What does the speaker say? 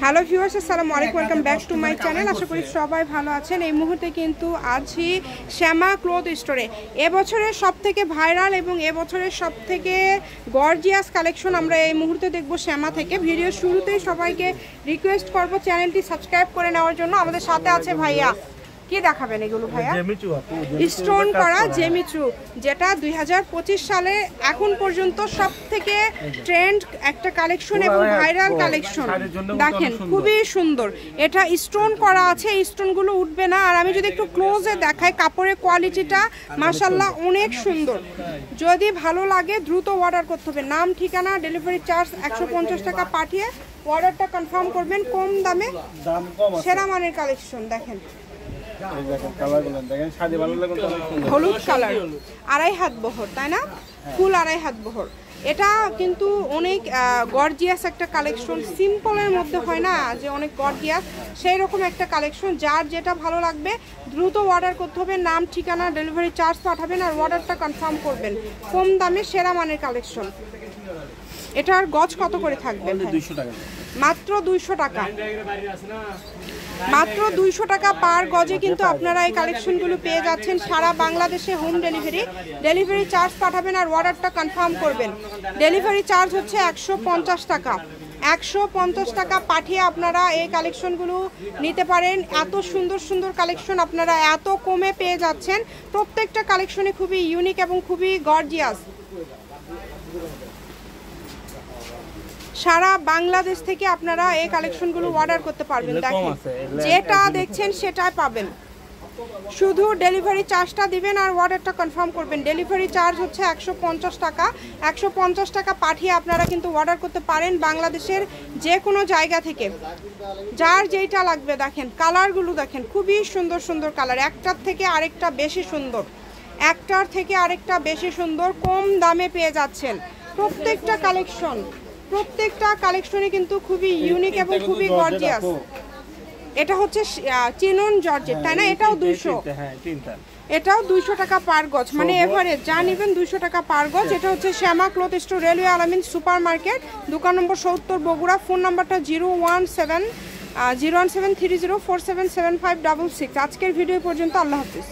Hello viewers, আসসালামু আলাইকুম, welcome back to my channel. আশা করি সবাই ভালো আছেন। এই মুহূর্তে কিন্তু আছি শ্যামা ক্লথ স্টোরে। এবছরের সবথেকে ভাইরাল এবং এবছরের সবথেকে গর্জিয়াস কালেকশন আমরা এই মুহূর্তে দেখব শ্যামা থেকে। ভিডিও শুরুতেই সবাইকে রিকোয়েস্ট করব চ্যানেলটি সাবস্ক্রাইব করে নেওয়ার জন্য। আমাদের সাথে আছে ভাইয়া। কি দেখাবেন এগুলো ভাইয়া? স্টোন করা জেমিচু, যেটা 2025 সালে এখন পর্যন্ত সবথেকে ট্রেন্ড একটা কালেকশন এবং ভাইরাল কালেকশন। দেখেন খুবই সুন্দর, এটা স্টোন করা আছে, এই স্টোনগুলো উঠবে না। আর আমি যদি একটু ক্লোজে দেখাই, কাপড়ের কোয়ালিটিটা মাশাআল্লাহ অনেক সুন্দর। যদি ভালো লাগে দ্রুত অর্ডার করতে হবে। নাম, ঠিকানা, ডেলিভারি চার্জ 150 টাকা পাঠিয়ে অর্ডারটা কনফার্ম করবেন। কম দামে সেরা মানের কালেকশন। দেখেন হলুদ কালার, 2.5 হাত বহর, তাই না? ফুল 2.5 হাত বহর। এটা কিন্তু অনেক গর্জিয়াস একটা কালেকশন। সিম্পলের মধ্যে হয় না যে অনেক গর্জিয়াস, সেই রকম একটা কালেকশন। যার যেটা ভালো লাগবে দ্রুত অর্ডার করতে হবে। নাম, ঠিকানা, ডেলিভারি চার্জ পাঠাবেন আর অর্ডারটা কনফার্ম করবেন। কম দামে সেরা মানের কালেকশন। এটার গজ কত করে থাকবে? মাত্র 200 টাকা। মাত্র 200 টাকা পার গজে কিন্তু আপনারা এই কালেকশনগুলো পেয়ে যাচ্ছেন। সারা বাংলাদেশে হোম ডেলিভারি চার্জ পাঠাবেন আর অর্ডারটা কনফার্ম করবেন। ডেলিভারি চার্জ হচ্ছে 150 টাকা। 150 টাকা পাঠিয়ে আপনারা এই কালেকশনগুলো নিতে পারেন। এত সুন্দর সুন্দর কালেকশন আপনারা এত কমে পেয়ে যাচ্ছেন। প্রত্যেকটা কালেকশনে খুবই ইউনিক এবং খুবই গর্জিয়াস। সারা বাংলাদেশ থেকে আপনারা এই কালেকশনগুলো অর্ডার করতে পারবেন। দেখেন যেটা দেখছেন সেটাই পাবেন, শুধু ডেলিভারি চার্জটা দিবেন আর অর্ডারটা কনফার্ম করবেন। ডেলিভারি চার্জ হচ্ছে 150 টাকা। 150 টাকা পাঠিয়ে আপনারা কিন্তু অর্ডার করতে পারেন বাংলাদেশের যে কোনো জায়গা থেকে। যার যেইটা লাগবে। দেখেন কালারগুলো দেখেন, খুবই সুন্দর সুন্দর কালার। একটার থেকে আরেকটা বেশি সুন্দর, একটার থেকে আরেকটা বেশি সুন্দর। কম দামে পেয়ে যাচ্ছেন প্রত্যেকটা কালেকশনে কিন্তু খুবই ইউনিক এবং খুবই গর্জিয়াস। এটা হচ্ছে চিনন জর্জেট, তাই না? এটাও 200, এটাও 200 টাকা পার গজ, মানে এভারেজ যা নেবেন 200 টাকা পার গজ। এটা হচ্ছে শ্যামা ক্লথ স্টোর, রেলওয়ে আলামিন সুপার মার্কেট, দোকান নম্বর 70, বগুড়া। ফোন নাম্বারটা 01730477566। আজকের ভিডিও পর্যন্ত। আল্লাহ হাফিজ।